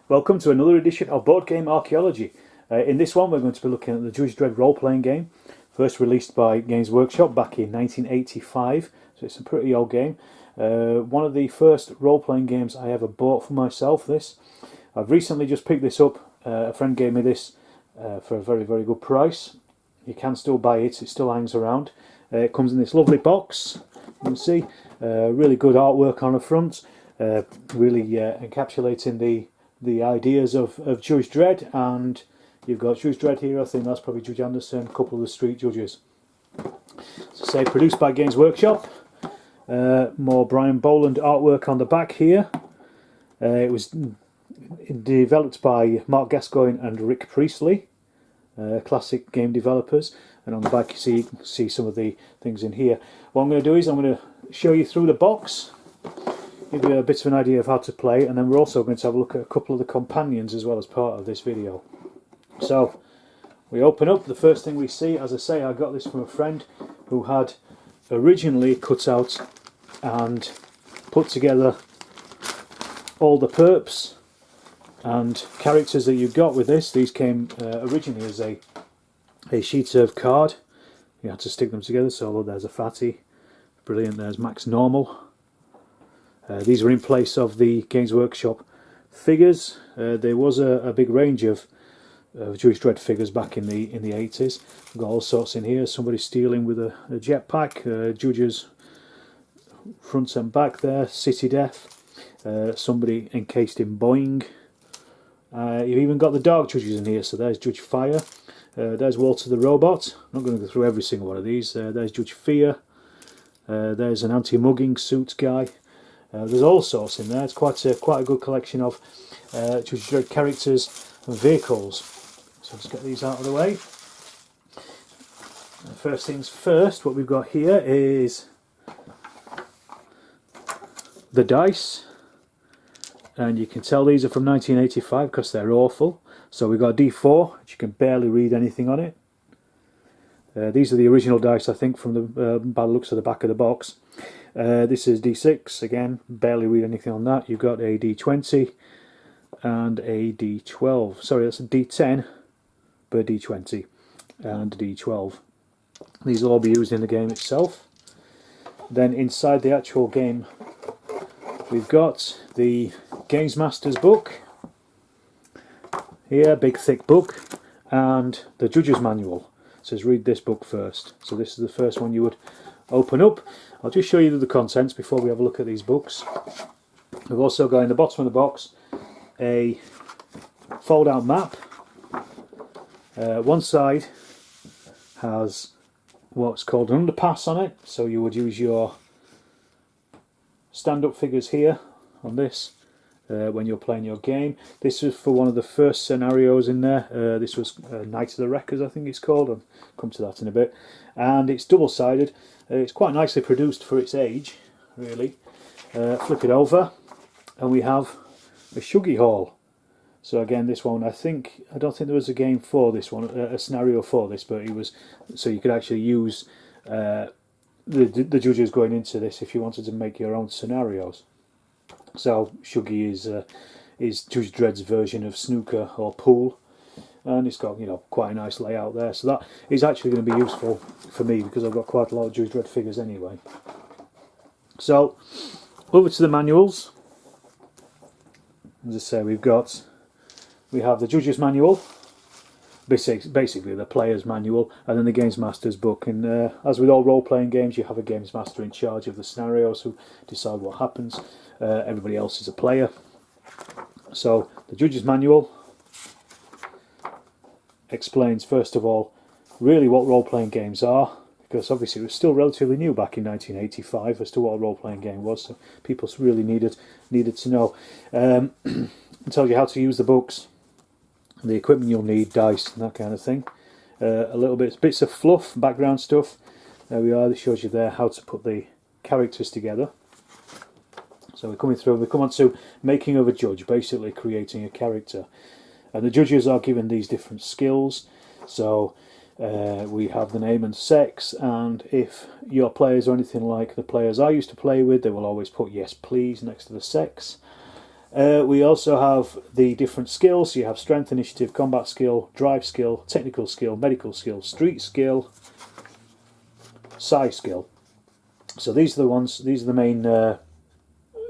Welcome to another edition of Board Game Archaeology. In this one we're going to be looking at the Judge Dredd Roleplaying game, first released by Games Workshop back in 1985, so it's a pretty old game. One of the first role-playing games I ever bought for myself, this. I've recently just picked this up. A friend gave me this for a very, very good price. You can still buy it, it still hangs around. It comes in this lovely box, you can see. Really good artwork on the front, really encapsulating the ideas of Judge Dredd, and you've got Judge Dredd here. I think that's probably Judge Anderson, a couple of the street judges. So say produced by Games Workshop. More Brian Boland artwork on the back here. It was developed by Mark Gascoigne and Rick Priestley, classic game developers, and on the back you see some of the things in here. What I'm going to do is I'm going to show you through the box, give you a bit of an idea of how to play, and then we're also going to have a look at a couple of the companions as well as part of this video. So we open up, the first thing we see, as I say, I got this from a friend who had originally cut out and put together all the perps and characters that you got with this. These came originally as a sheet of card. You had to stick them together, so look, there's a fatty, brilliant, there's Max Normal. These were in place of the Games Workshop figures. There was a big range of Judge Dredd figures back in the 80s. We've got all sorts in here. Somebody stealing with a jetpack, Judge's front and back there, City Death, somebody encased in Boeing. You've even got the Dark Judges in here, so there's Judge Fire, there's Walter the Robot. I'm not going to go through every single one of these. There's Judge Fear, there's an anti-mugging suit guy. There's all sorts in there. It's quite a good collection of Judge Dredd characters and vehicles. So let's get these out of the way. First things first, what we've got here is the dice, and you can tell these are from 1985 because they're awful. So we've got a D4, which you can barely read anything on it. These are the original dice, I think, from the by the looks of the back of the box. This is D6, again, barely read anything on that. You've got a D20 and a D12. Sorry, that's a D10, but a D20 and a D12. These will all be used in the game itself. Then inside the actual game, we've got the Games Master's book. Here, big thick book, and the Judge's Manual. It says read this book first. So this is the first one you would open up. I'll just show you the contents before we have a look at these books. We've also got in the bottom of the box a fold-out map. One side has what's called an underpass on it, so you would use your stand-up figures here on this when you're playing your game. This was for one of the first scenarios in there. This was Night of the Wreckers, I think it's called. I'll come to that in a bit. And it's double-sided. It's quite nicely produced for its age, really. Flip it over, and we have a Shuggy Hall. So again, this one, I don't think there was a game for this one, a scenario for this, but it was, so you could actually use the judges going into this if you wanted to make your own scenarios. So Shuggy is Judge Dredd's version of snooker or pool, and it's got, you know, quite a nice layout there. So that is actually going to be useful for me because I've got quite a lot of Judge Dredd figures anyway. So over to the manuals. As I say, we have the Judge's Manual, basically the player's manual, and then the Games Master's book. And as with all role-playing games, you have a Games Master in charge of the scenarios who decide what happens. Everybody else is a player. So the Judge's Manual explains, first of all, really what role-playing games are, because obviously it was still relatively new back in 1985 as to what a role-playing game was, so people really needed to know. It tells you how to use the books, the equipment you'll need, dice and that kind of thing. A little bits of fluff, background stuff. There we are. This shows you there how to put the characters together. So we're coming through. We come on to making of a judge, basically creating a character, and the judges are given these different skills. So we have the name and sex, and if your players are anything like the players I used to play with, they will always put yes please next to the sex. We also have the different skills. You have strength, initiative, combat skill, drive skill, technical skill, medical skill, street skill, psi skill. So these are the ones. These are the main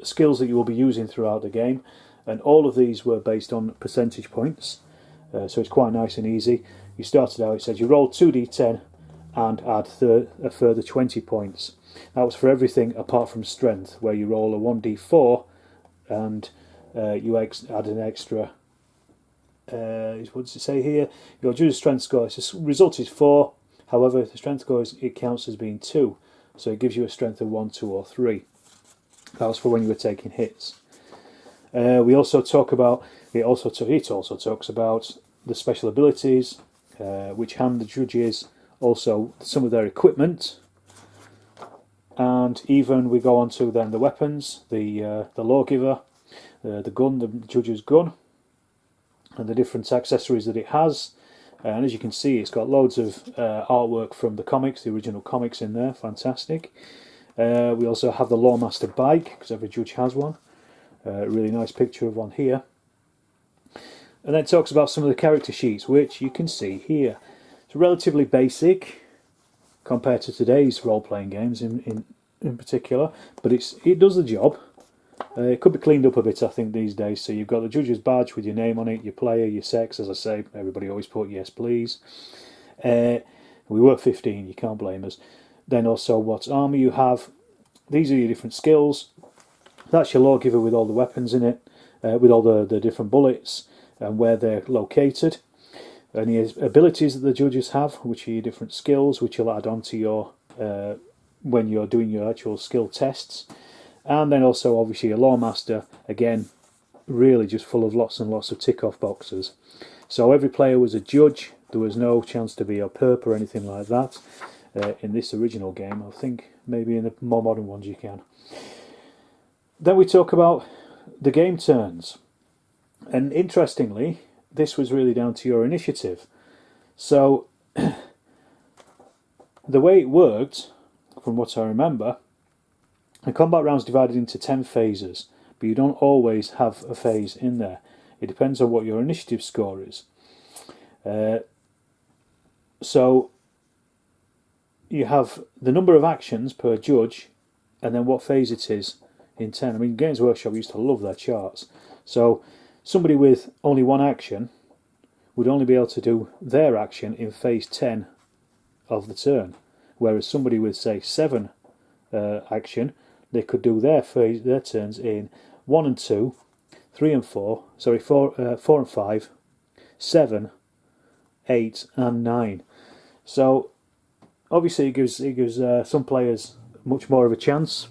skills that you will be using throughout the game, and all of these were based on percentage points. So it's quite nice and easy. You started out. It says you roll 2d10 and add a further 20 points. That was for everything apart from strength, where you roll a 1d4 and you add an extra. What does it say here? Your Juju strength score. The result is 4. However, if the strength score it counts as being 2, so it gives you a strength of 1, 2, or 3. That was for when you were taking hits. We also talk about. It also talks about the special abilities, which hand the judges, also some of their equipment, and even we go on to then the weapons, the lawgiver, the gun, the judge's gun, and the different accessories that it has. And as you can see, it's got loads of artwork from the comics, the original comics in there. Fantastic. We also have the Lawmaster bike, because every judge has one. A really nice picture of one here. And then it talks about some of the character sheets, which you can see here. It's relatively basic compared to today's role-playing games in particular, but it does the job. It could be cleaned up a bit, I think, these days. So you've got the judge's badge with your name on it, your player, your sex. As I say, everybody always put yes, please. We were 15, you can't blame us. Then also what armour you have. These are your different skills. That's your lawgiver with all the weapons in it, with all the different bullets and where they're located. Any abilities that the judges have, which are your different skills, which you'll add on to your when you're doing your actual skill tests. And then also obviously a Lawmaster, again, really just full of lots and lots of tick-off boxes. So every player was a judge. There was no chance to be a perp or anything like that in this original game. I think maybe in the more modern ones you can. Then we talk about the game turns. And interestingly, this was really down to your initiative. So the way it worked, from what I remember, the combat round's divided into 10 phases, but you don't always have a phase in there. It depends on what your initiative score is. So you have the number of actions per judge, and then what phase it is in 10. I mean, Games Workshop used to love their charts. So somebody with only one action would only be able to do their action in phase 10 of the turn, whereas somebody with, say, 7 action, they could do their turns in 1 and 2, 3 and 4, 4 and 5, 7, 8 and 9. So obviously it gives some players much more of a chance,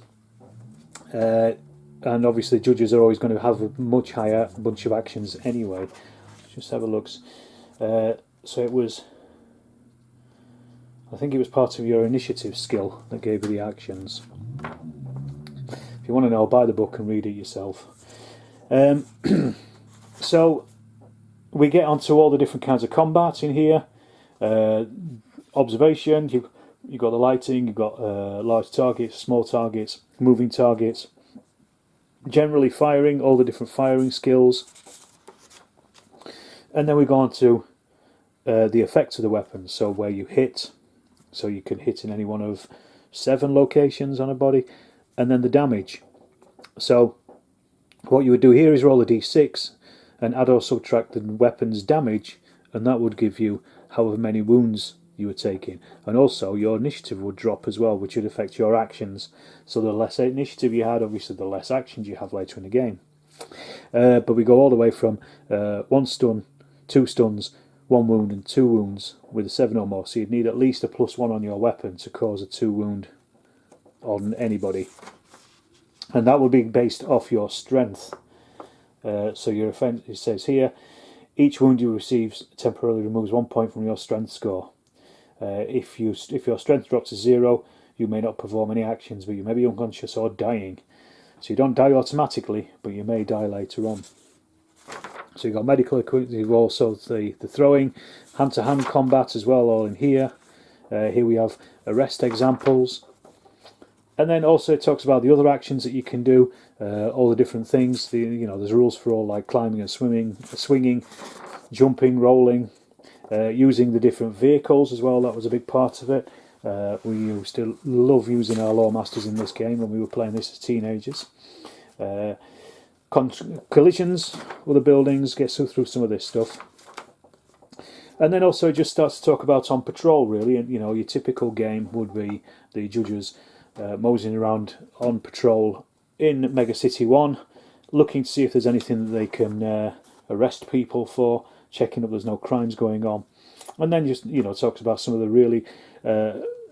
and obviously judges are always going to have a much higher bunch of actions anyway. Let's just have a look. So it was, I think it was part of your initiative skill that gave you the actions. If you want to know, buy the book and read it yourself. So we get onto all the different kinds of combat in here. Observation, you've got the lighting, you've got large targets, small targets, moving targets. Generally firing, all the different firing skills. And then we go on to the effects of the weapons, so where you hit. So you can hit in any one of 7 locations on a body. And then the damage. So what you would do here is roll a d6 and add or subtract the weapon's damage, and that would give you however many wounds you were taking. And also your initiative would drop as well, which would affect your actions. So the less initiative you had, obviously the less actions you have later in the game. But we go all the way from 1 stun, 2 stuns, 1 wound and 2 wounds with a 7 or more. So you'd need at least a +1 on your weapon to cause a 2 wound on anybody. And that would be based off your strength. So your offense, it says here, each wound you receive temporarily removes 1 point from your strength score. If your strength drops to 0, you may not perform any actions, but you may be unconscious or dying. So you don't die automatically, but you may die later on. So you've got medical equipment, you've also the throwing, hand-to-hand combat as well, all in here. Here we have arrest examples. And then also it talks about the other actions that you can do, all the different things. There's rules for all, like climbing and swimming, swinging, jumping, rolling, using the different vehicles as well. That was a big part of it. We used to love using our Lore Masters in this game when we were playing this as teenagers. Collisions with the buildings, gets through some of this stuff. And then also it just starts to talk about on patrol, really. And your typical game would be the judges moseying around on patrol in Megacity 1, looking to see if there's anything that they can arrest people for, checking up there's no crimes going on. And then just, talks about some of the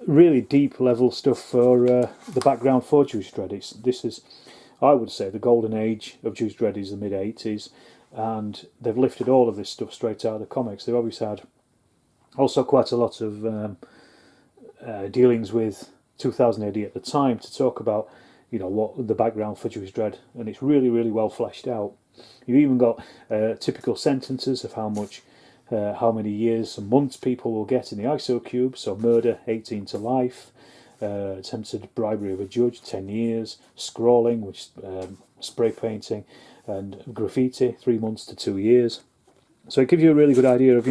really deep level stuff for the background for Judge Dredd. This is, I would say, the golden age of Judge Dredd is the mid-80s, and they've lifted all of this stuff straight out of the comics. They've always had also quite a lot of dealings with 2000 AD at the time to talk about, what the background for Judge Dredd, and it's really, really well fleshed out. You've even got typical sentences of how many years and months people will get in the ISO cube. So murder, 18 to life, attempted bribery of a judge, 10 years, scrawling, which spray painting, and graffiti, 3 months to 2 years. So it gives you a really good idea of,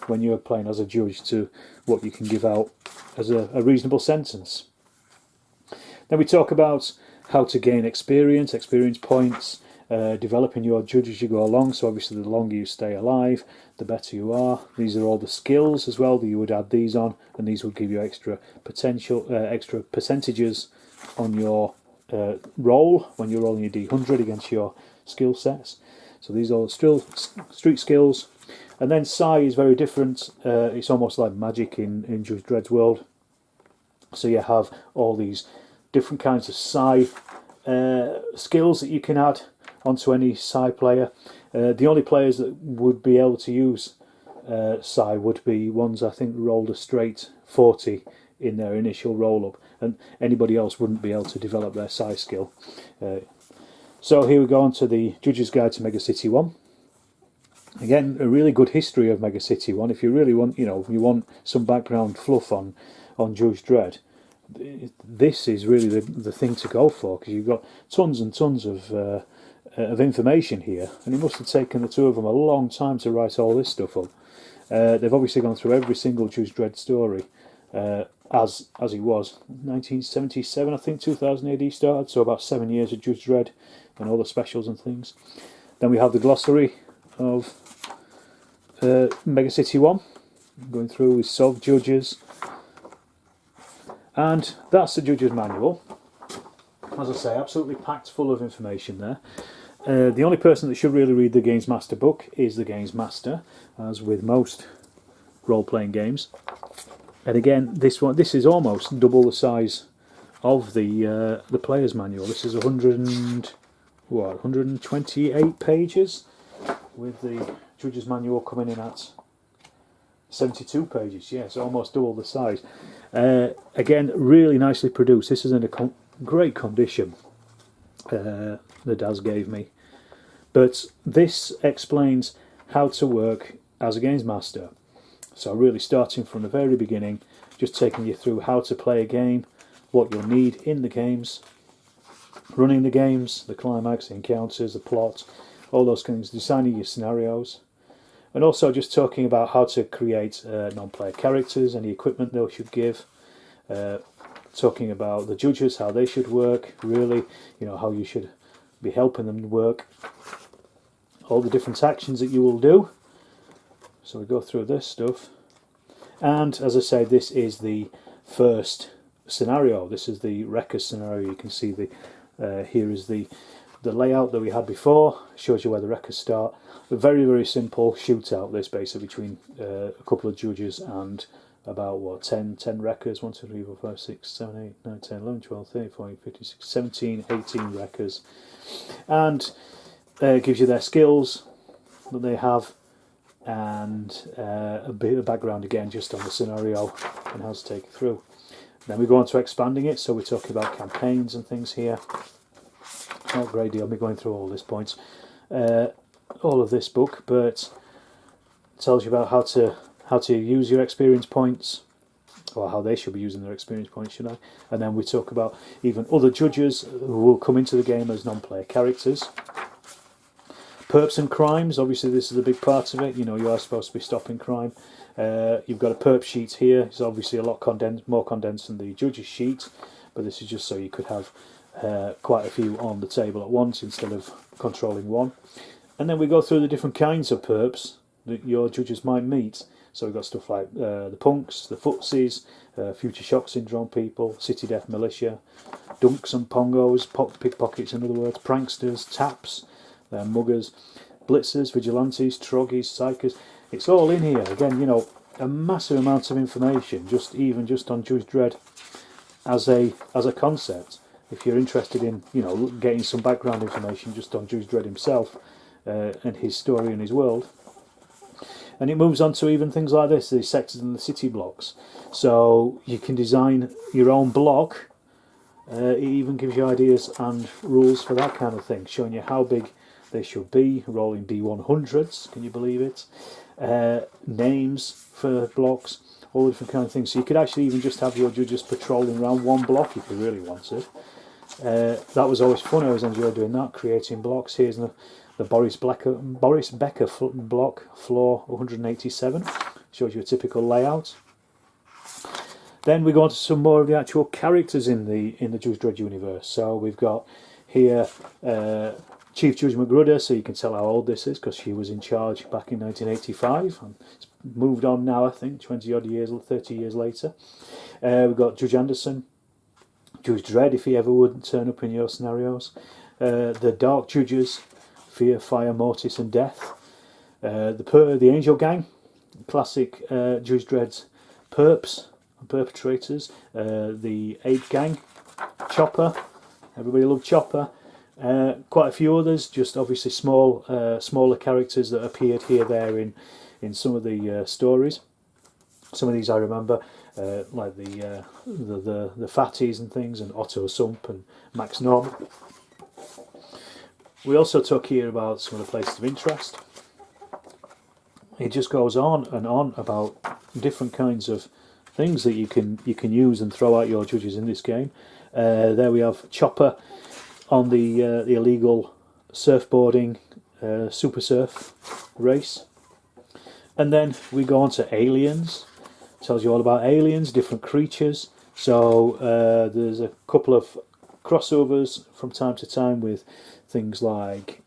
when you're playing as a judge, to what you can give out as a reasonable sentence. Then we talk about how to gain experience points, developing your judge as you go along. So obviously the longer you stay alive, the better you are. These are all the skills as well that you would add these on, and these would give you extra percentages on your roll when you're rolling your D100 against your skill sets. So these are still street skills. And then Psi is very different. It's almost like magic in Judge Dredd's world. So you have all these different kinds of Psi skills that you can add onto any Psi player. The only players that would be able to use Psi would be ones, I think, rolled a straight 40 in their initial roll-up, and anybody else wouldn't be able to develop their Psi skill. So here we go on to the Judge's Guide to Megacity 1. Again, a really good history of Megacity 1. If you really want, you want some background fluff on Judge Dredd, this is really the thing to go for, because you've got tons and tons of information here, and it must have taken the two of them a long time to write all this stuff up. They've obviously gone through every single Judge Dredd story as he was. 1977, I think, 2000 AD started, so about 7 years of Judge Dredd and all the specials and things. Then we have the glossary of Megacity 1, going through with solved judges, and that's the Judge's Manual. As I say, absolutely packed full of information there. The only person that should really read the Games Master book is the Games Master, as with most role-playing games. And again, this is almost double the size of the Player's Manual. This is 128 pages, with the Judge's Manual coming in at 72 pages. Yes, almost double the size. Again, really nicely produced. This is in a great condition the Daz gave me, but this explains how to work as a games master. So really starting from the very beginning, just taking you through how to play a game, what you'll need in the games, running the games, the climax, the encounters, the plot, all those things, designing your scenarios, and also just talking about how to create non-player characters, any equipment they should give, talking about the judges, how they should work, really, how you should be helping them work, all the different actions that you will do. So we go through this stuff, and as I say, this is the first scenario. This is the Recker Scenario. You can see here is the layout that we had before. Shows you where the Reckers start. A very, very simple shootout, this, basically, between a couple of judges and about 10 Reckers. 1, 2, 3, 4, 5, 6, 7, 8, 9, 10, 11, 12, 13, 14, 15, 16, 17, 18 Reckers, and gives you their skills that they have, and a bit of background again just on the scenario and how to take it through. Then we go on to expanding it, so we're talking about campaigns and things here. Not a great deal, I'll be going through all this points, all of this book, but it tells you about how to use your experience points, or how they should be using their experience points, should I? And then we talk about even other judges who will come into the game as non-player characters. Perps and crimes, obviously this is a big part of it. You know, you are supposed to be stopping crime. You've got a perp sheet here. It's obviously a lot more condensed than the judge's sheet, but this is just so you could have quite a few on the table at once instead of controlling one. And then we go through the different kinds of perps that your judges might meet. So we've got stuff like the punks, the footsies, future shock syndrome people, city death militia, dunks and pongos, pickpockets in other words, pranksters, taps, muggers, blitzers, vigilantes, troggies, psychers. It's all in here. Again, you know, a massive amount of information, even just on Judge Dredd as a concept. If you're interested in, you know, getting some background information just on Judge Dredd himself and his story and his world. And it moves on to even things like this, the sectors and the city blocks. So you can design your own block. It even gives you ideas and rules for that kind of thing, showing you how big they should be, rolling D100s, can you believe it? Names for blocks, all different kind of things. So you could actually even just have your judges patrolling around one block if you really wanted. That was always fun. I always enjoyed doing that, creating blocks. Here's the Boris Becker block, floor 187. Shows you a typical layout. Then we go on to some more of the actual characters in the Judge Dredd universe. So we've got here Chief Judge Magruder, so you can tell how old this is because she was in charge back in 1985. And it's moved on now, I think, 20 odd years, 30 years later. We've got Judge Anderson, Judge Dredd, if he ever would turn up in your scenarios. The Dark Judges, Fear, Fire, Mortis and Death. The Angel Gang, classic Judge Dredd's perps and perpetrators. The Ape Gang, Chopper, everybody loved Chopper. Quite a few others, just obviously smaller characters that appeared here, there in some of the stories. Some of these I remember, like the Fatties and things, and Otto Sump and Max Nob. We also talk here about some of the places of interest. It just goes on and on about different kinds of things that you can use and throw at your judges in this game. There we have Chopper on the illegal surfboarding super surf race. And then we go on to aliens. Tells you all about aliens, different creatures. So there's a couple of crossovers from time to time with things like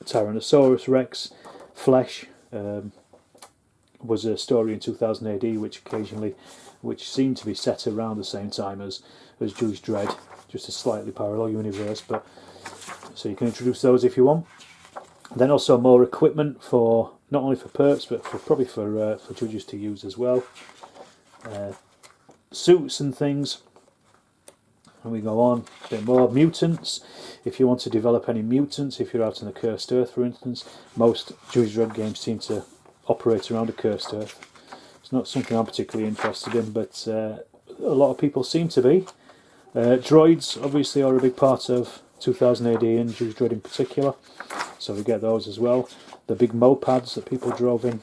Tyrannosaurus Rex, Flesh. Was a story in 2000 AD which seemed to be set around the same time as Judge Dredd, just a slightly parallel universe, but so you can introduce those if you want. Then also more equipment for not only for perps but probably for judges to use as well. Suits and things. And we go on a bit more. Mutants. If you want to develop any mutants, if you're out on the Cursed Earth, for instance, most Judge Dredd games seem to operate around a Cursed Earth. It's not something I'm particularly interested in, but a lot of people seem to be. Droids obviously are a big part of 2000 AD and Judge Dredd in particular, so we get those as well. The big mopeds that people drove in.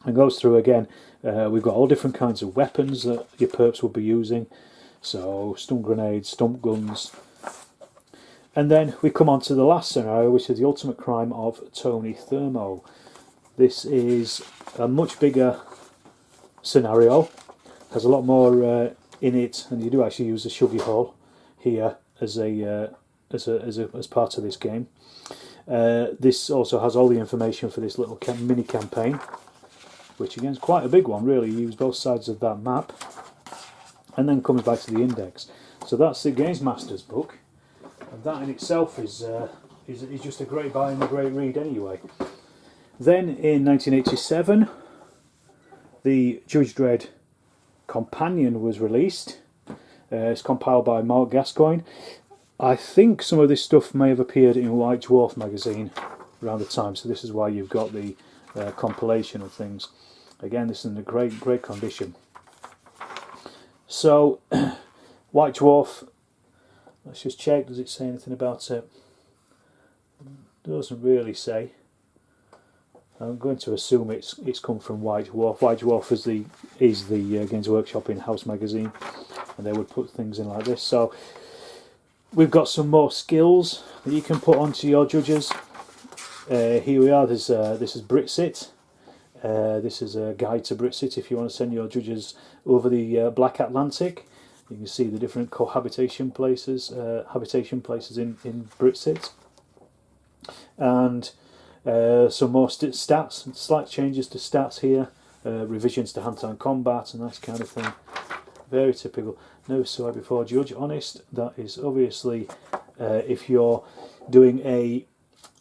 And goes through again, we've got all different kinds of weapons that your perps will be using. So stun grenades, stump guns. And then we come on to the last scenario, which is the ultimate crime of Tony Thermo. This is a much bigger scenario, has a lot more in it, and you do actually use the Shuggy Hall here as part of this game. This also has all the information for this little mini campaign, which again is quite a big one really. You use both sides of that map, and then comes back to the index. So that's the Games Master's book, and that in itself is just a great buy and a great read anyway. Then in 1987, the Judge Dredd Companion was released. It's compiled by Mark Gascoigne. I think some of this stuff may have appeared in White Dwarf magazine around the time, so this is why you've got the compilation of things. Again, this is in a great condition. So, White Dwarf, let's just check, does it say anything about it? It doesn't really say. I'm going to assume it's come from White Dwarf. White Dwarf is the Games Workshop in-house magazine, and they would put things in like this. So we've got some more skills that you can put onto your judges. Here we are. This is Britsit. This is a guide to Britsit if you want to send your judges over the Black Atlantic. You can see the different cohabitation places, in Britsit, and some more stats, slight changes to stats here, revisions to hand-to-hand combat and that kind of thing. Very typical. Never saw it before. Judge Honest. That is obviously if you're doing a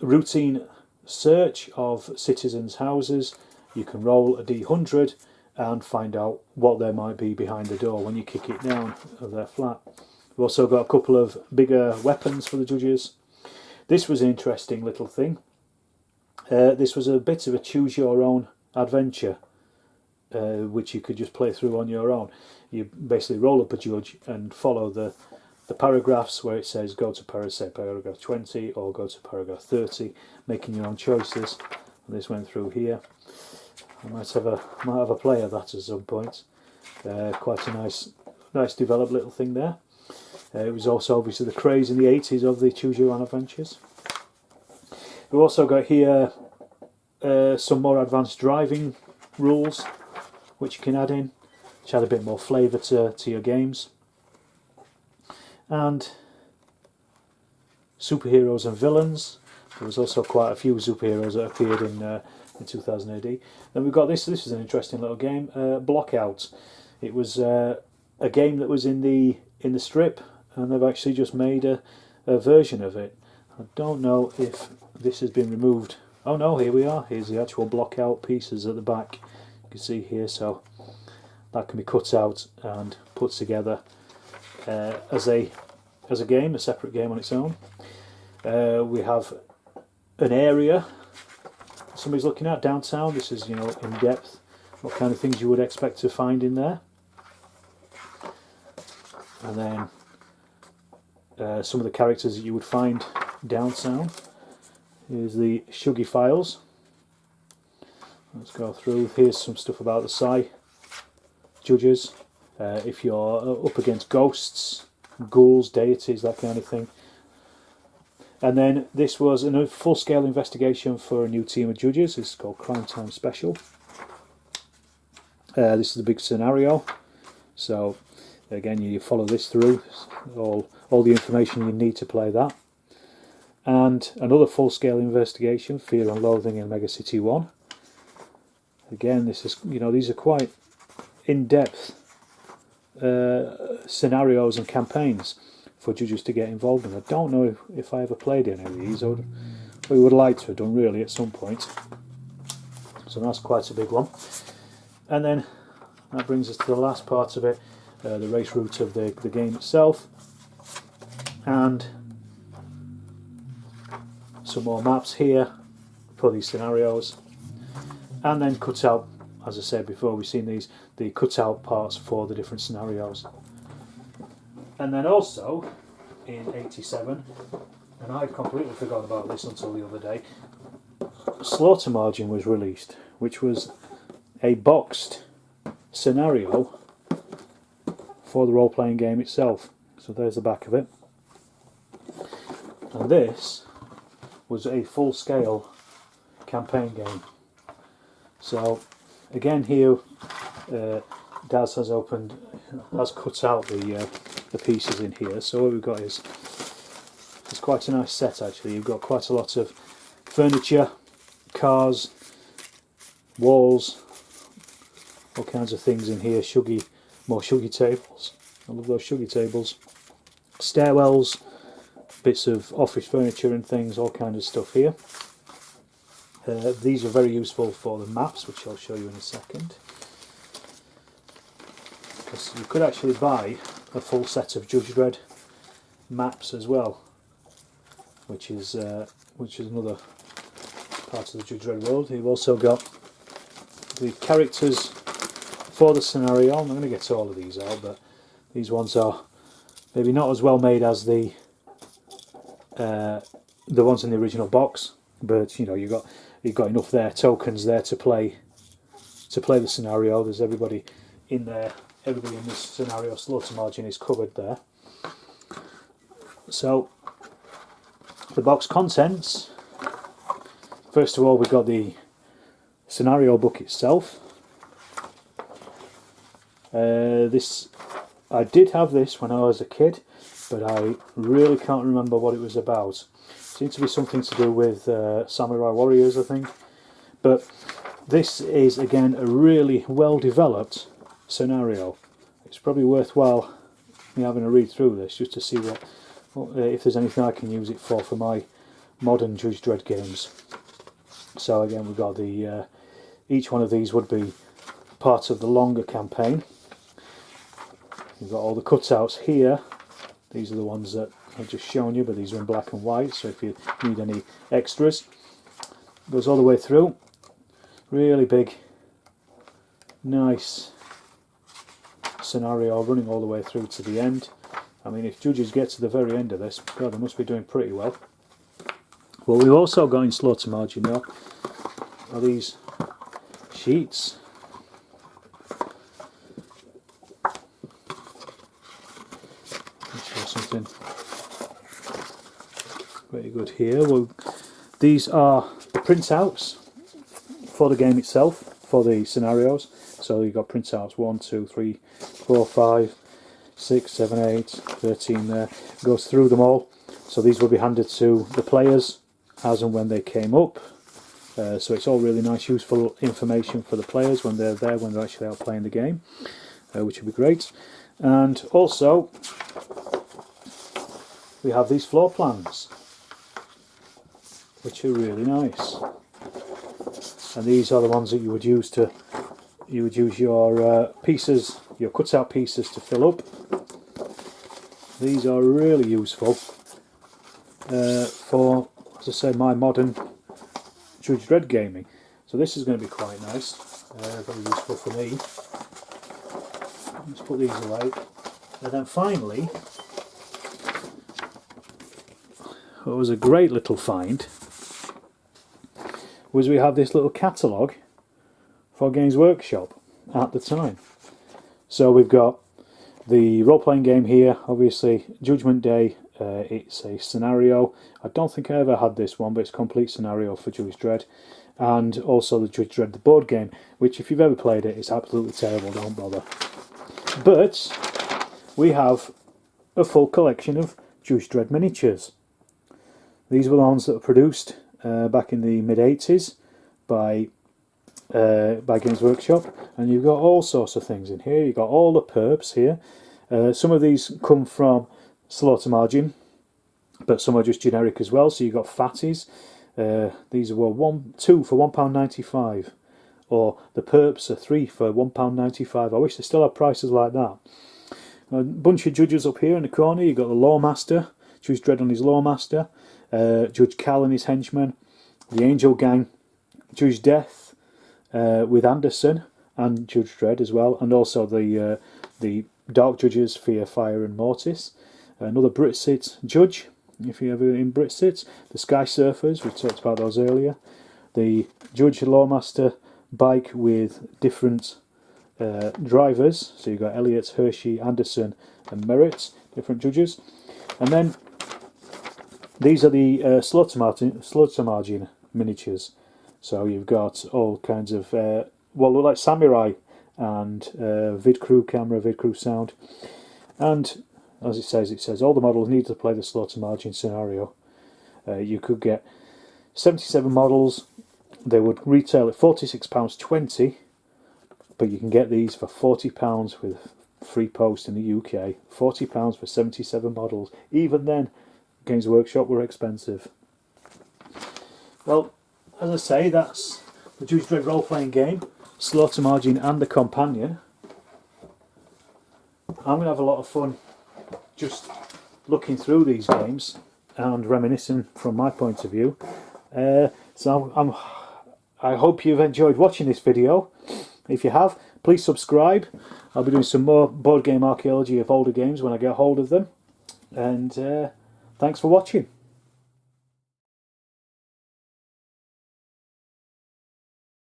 routine search of citizens' houses, you can roll a d100 and find out what there might be behind the door when you kick it down of their flat. We've also got a couple of bigger weapons for the judges. This was an interesting little thing. This was a bit of a choose your own adventure, which you could just play through on your own. You basically roll up a judge and follow the paragraphs where it says go to paragraph 20 or go to paragraph 30, making your own choices. And this went through here. I might have a play of that at some point. Quite a nice developed little thing there. It was also obviously the craze in the 80s of the choose your own adventures. We've also got here some more advanced driving rules which you can add in, which add a bit more flavour to your games. And superheroes and villains. There was also quite a few superheroes that appeared in 2000 AD. Then we've got this. This is an interesting little game, Blockout. It was a game that was in the strip, and they've actually just made a version of it. I don't know if this has been removed. Oh no, here we are. Here's the actual Blockout pieces at the back. You can see here, so that can be cut out and put together as a game, a separate game on its own. We have an area somebody's looking at downtown. This is, in depth, what kind of things you would expect to find in there. And then some of the characters that you would find downtown. Here's the Shuggy files. Let's go through. Here's some stuff about the Psi judges. If you're up against ghosts, ghouls, deities, that kind of thing. And then this was a full-scale investigation for a new team of judges. This is called Crime Time Special. This is the big scenario. So again, you follow this through, all the information you need to play that. And another full-scale investigation, Fear and Loathing in Megacity 1. Again, this is, these are quite in-depth scenarios and campaigns for judges to get involved in. I don't know if I ever played any of these. We would like to have done really at some point. So that's quite a big one. And then that brings us to the last part of it, the race route of the game itself, and some more maps here for these scenarios, and then cut out, as I said before, we've seen the cut out parts for the different scenarios. And then also in '87, and I completely forgot about this until the other day, Slaughter Margin was released, which was a boxed scenario for the role-playing game itself. So there's the back of it. And this was a full-scale campaign game. So again here, Daz has cut out the pieces in here. So what we've got is, it's quite a nice set actually. You've got quite a lot of furniture, cars, walls, all kinds of things in here. More shuggy tables. I love those shuggy tables. Stairwells, bits of office furniture and things, all kinds of stuff here. These are very useful for the maps, which I'll show you in a second. Because you could actually buy a full set of Judge Dredd maps as well, which is another part of the Judge Dredd world. You've also got the characters for the scenario. I'm not going to get all of these out, but these ones are maybe not as well made as the ones in the original box. But you've got you've got enough there tokens there to play the scenario. There's everybody in there. Everybody in this scenario slaughter margin is covered there. So the box contents. First of all, we've got the scenario book itself. I did have this when I was a kid, but I really can't remember what it was about. It seemed to be something to do with samurai warriors, I think. But this is again a really well developed scenario. It's probably worthwhile me having a read through this just to see what if there's anything I can use it for my modern Judge Dredd games. So again, we've got the each one of these would be part of the longer campaign. You've got all the cutouts here. These are the ones that I've just shown you, but these are in black and white, so if you need any extras. It goes all the way through. Really big, nice scenario running all the way through to the end. I mean, if judges get to the very end of this, God, they must be doing pretty well. Well, we've also got in slaughter margin now are these sheets. Something pretty good here. Well, these are the printouts for the game itself, for the scenarios. So you've got printouts 1, 2, 3, 4, 5, 6, 7, 8, 13 there. Goes through them all. So these will be handed to the players as and when they came up. So it's all really nice, useful information for the players when they're there, when they're actually out playing the game, which would be great. And also, we have these floor plans, which are really nice. And these are the ones that you would use your pieces, your cutout pieces, to fill up. These are really useful for, as I say, my modern Judge Dredd gaming. So this is going to be quite nice, very useful for me. Let's put these away. And then finally, what was a great little find was we have this little catalogue for Games Workshop at the time. So we've got the role-playing game here, obviously Judgment Day. It's a scenario. I don't think I ever had this one, but it's a complete scenario for Judge Dredd. And also the Judge Dredd the board game, which if you've ever played it, it's absolutely terrible, don't bother. But we have a full collection of Judge Dredd miniatures. These were the ones that were produced back in the mid-80s by Games Workshop, and you've got all sorts of things in here. You've got all the perps here. Some of these come from slaughter margin, but some are just generic as well. So you've got fatties. These were 2 for £1.95, or the perps are 3 for £1.95. I wish they still had prices like that. A bunch of judges up here in the corner. You've got the Lawmaster, Judge Dredd and his Lawmaster, Judge Cal and his henchmen, the Angel Gang, Judge Death with Anderson and Judge Dredd as well, and also the Dark Judges, Fear, Fire and Mortis. Another Britsit Judge, if you're ever in Britsit. The Sky Surfers, we talked about those earlier. The Judge Lawmaster bike with different drivers. So you've got Elliot, Hershey, Anderson and Merritt, different judges. And then these are the slaughter margin miniatures. So you've got all kinds of what look like samurai and vid crew camera, vid crew sound. And as it says all the models need to play the slaughter margin scenario. You could get 77 models. They would retail at £46.20, but you can get these for £40 with free post in the UK. £40 for 77 models. Even then, Games Workshop were expensive. Well, as I say, that's the Judge Dredd role-playing game, Slaughter Margin and the companion. I'm going to have a lot of fun just looking through these games and reminiscing from my point of view. So I hope you've enjoyed watching this video. If you have, please subscribe. I'll be doing some more board game archaeology of older games when I get hold of them. And thanks for watching.